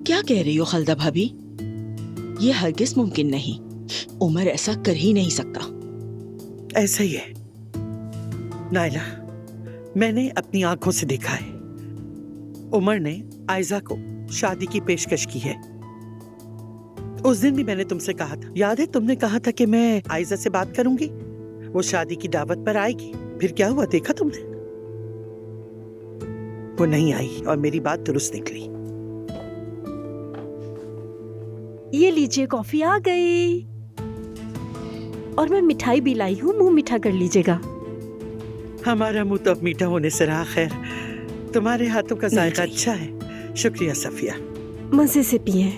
क्या कह रही हो खालदा भाभी? ये हरगिज मुमकिन नहीं। उमर ऐसा कर ही नहीं सकता। ऐसा ही है नाइला, मैंने अपनी आंखों से देखा है। उमर ने आयजा को शादी की पेशकश की है। उस दिन भी मैंने तुमसे कहा था, याद है? तुमने कहा था कि मैं आयजा से बात करूंगी, वो शादी की दावत पर आएगी। फिर क्या हुआ देखा तुमने? वो नहीं आई और मेरी बात दुरुस्त निकली। ये लीजिए, कॉफी आ गई। और मैं मिठाई भी लाई हूँ, मुंह मीठा कर लीजिएगा। हमारा मुंह तो अब मीठा होने से रहा। खैर, तुम्हारे हाथों का जायका अच्छा है। शुक्रिया सफिया। मजे से पिए।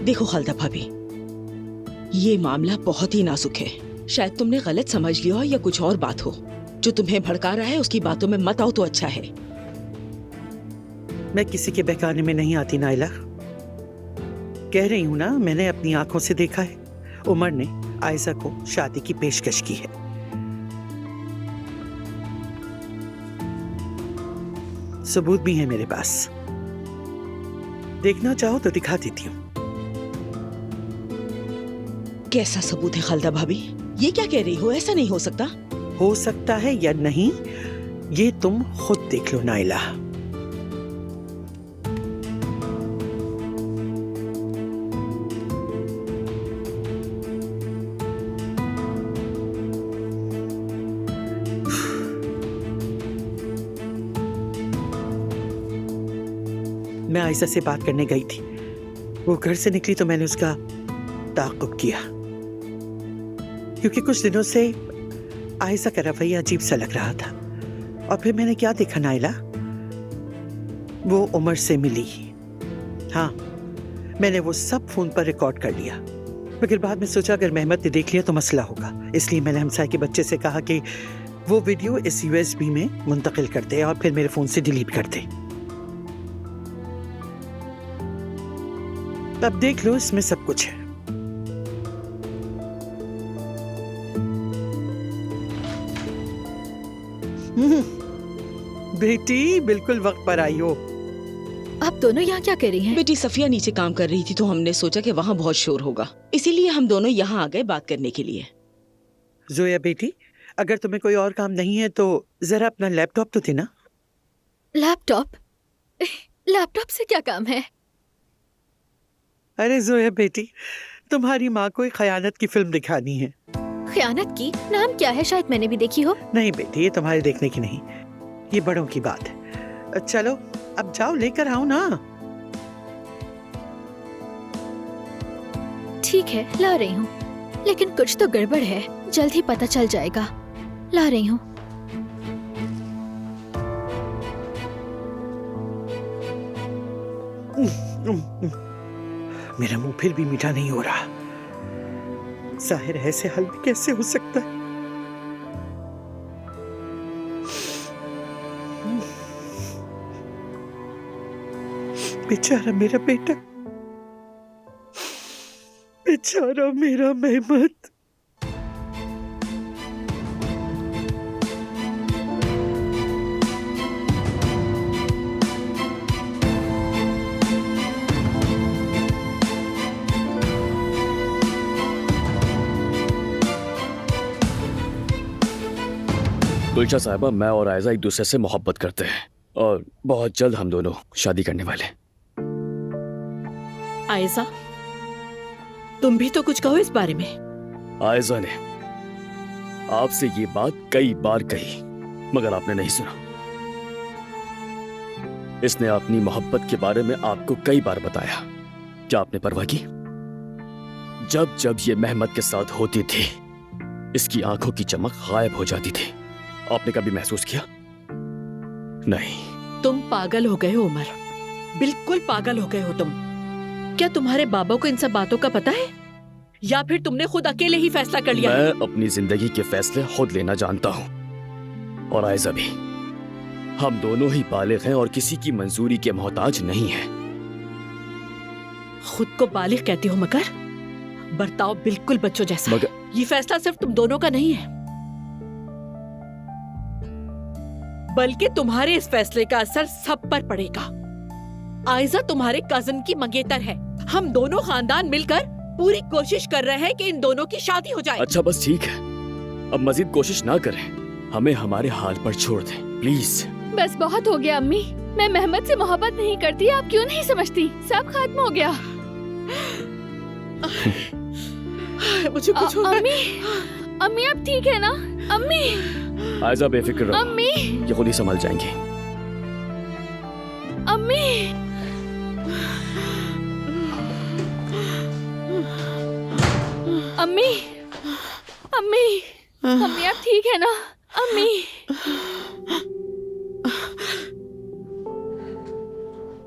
देखो खालदा भाभी, ये मामला बहुत ही नाजुक है। शायद तुमने गलत समझ लिया हो या कुछ और बात हो। जो तुम्हें भड़का रहा है उसकी बातों में मत आओ तो अच्छा है। मैं किसी के बहकाने में नहीं आती नाइला। कह रही हूं ना, मैंने अपनी आंखों से देखा है। उमर ने आयजा को शादी की पेशकश की है। सबूत भी है मेरे पास। देखना चाहो तो दिखा देती हूँ। कैसा सबूत है खालदा भाभी? ये क्या कह रही हो? ऐसा नहीं हो सकता। हो सकता है या नहीं, ये तुम खुद देख लो नाइला। मैं आयशा से बात करने गई थी। वो घर से निकली तो मैंने उसका ताक़ुब किया, क्योंकि कुछ दिनों से आयशा का रवैया अजीब सा लग रहा था। और फिर मैंने क्या देखा नाइला, वो उमर से मिली। हाँ, मैंने वो सब फोन पर रिकॉर्ड कर लिया। मगर बाद में सोचा अगर मेहमत ने देख लिया तो मसला होगा, इसलिए मैंने हमसाय के बच्चे से कहा कि वो वीडियो इस USB में मुंतकिल कर दे और फिर मेरे फोन से डिलीट कर दे। अब देख लो, इसमें सब कुछ है। बेटी, बिल्कुल वक्त पर आई हो। आप दोनों यहाँ क्या कर रही हैं? बेटी, सफिया नीचे काम कर रही थी तो हमने सोचा कि वहाँ बहुत शोर होगा, इसीलिए हम दोनों यहाँ आ गए बात करने के लिए। जोया बेटी, अगर तुम्हें कोई और काम नहीं है तो जरा अपना लैपटॉप तो देना। लैपटॉप? लैपटॉप से क्या काम है? अरे जोया बेटी, तुम्हारी माँ को एक खयानत की फिल्म दिखानी है। खयानत की? नाम क्या है? शायद मैंने भी देखी हो। नहीं बेटी, ये तुम्हारे देखने की नहीं, ये बड़ों की बात है। चलो अब जाओ, लेकर आओ ना। ठीक है, ला रही हूँ, लेकिन कुछ तो गड़बड़ है। जल्द ही पता चल जाएगा। ला रही हूँ। मेरा मुंह फिर भी मीठा नहीं हो रहा। जाहिर है, ऐसे हल भी कैसे हो सकता है? बेचारा मेरा बेटा, बेचारा मेरा मेहमत। गुलशा साहिबा, मैं और आयजा एक दूसरे से मोहब्बत करते हैं और बहुत जल्द हम दोनों शादी करने वाले हैं। आयजा, तुम भी तो कुछ कहो इस बारे में। आयजा ने आपसे ये बात कई बार कही, मगर आपने नहीं सुना। इसने अपनी मोहब्बत के बारे में आपको कई बार बताया। क्या आपने परवाह की? जब जब ये मेहमत के साथ होती थी, इसकी आंखों की चमक गायब हो जाती थी। आपने कभी महसूस किया? नहीं। तुम पागल हो गए हो उमर, बिल्कुल पागल हो गए हो तुम। क्या तुम्हारे बाबा को इन सब बातों का पता है, या फिर तुमने खुद अकेले ही फैसला कर लिया? मैं अपनी जिंदगी के फैसले खुद लेना जानता हूँ, और आयजा भी। हम दोनों ही बालिग हैं और किसी की मंजूरी के मोहताज नहीं हैं। खुद को बालिग कहती हो, मगर बर्ताव बिल्कुल बच्चों जैसा है। मगर ये फैसला सिर्फ तुम दोनों का नहीं है, बल्कि तुम्हारे इस फैसले का असर सब पर पड़ेगा। आयजा तुम्हारे कजन की मंगेतर है। हम दोनों खानदान मिलकर पूरी कोशिश कर रहे हैं कि इन दोनों की शादी हो जाए। अच्छा बस ठीक है, अब मजीद कोशिश ना करें, हमें हमारे हाल पर छोड़ दें प्लीज। बस बहुत हो गया अम्मी। मैं मेहमत से मोहब्बत नहीं करती, आप क्यों नहीं समझती? सब खत्म हो गया। मुझे कुछ हो गया। अम्मी, अम्मी आप ठीक है ना? अम्मी, आयजा बेफिक्र रहो, अम्मी, ये खुद ही संभल जाएंगी। अम्मी, अम्मी, अम्मी, अम्मी आप ठीक है ना? अम्मी,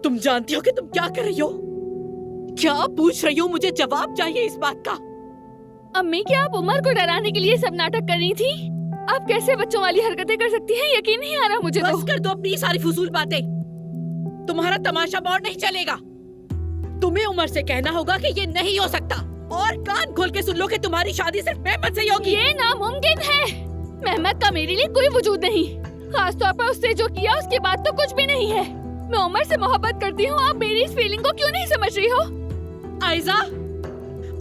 तुम जानती हो कि तुम क्या कर रही हो? क्या पूछ रही हो? मुझे जवाब चाहिए इस बात का। अम्मी क्या आप उमर को डराने के लिए सब नाटक कर रही थी? आप कैसे बच्चों वाली हरकतें कर सकती हैं? यकीन नहीं आ रहा मुझे तो। बस कर दो अपनी सारी फजूल बातें। तुम्हारा तमाशा और नहीं चलेगा। तुम्हें उमर से कहना होगा कि ये नहीं हो सकता, और कान खोल के सुन लो कि तुम्हारी शादी सिर्फ मेहमत से ही होगी। ये नामुमकिन है। मेहमत का मेरे लिए कोई वजूद नहीं, खासतौर पर उससे जो किया उसके बाद तो कुछ भी नहीं है। मैं उमर से मोहब्बत करती हूँ, आप मेरी इस फीलिंग को क्यों नहीं समझ रही हो? आयजा,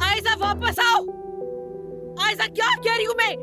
आयजा वापस आओ। आयजा क्या कह रही हूँ मैं?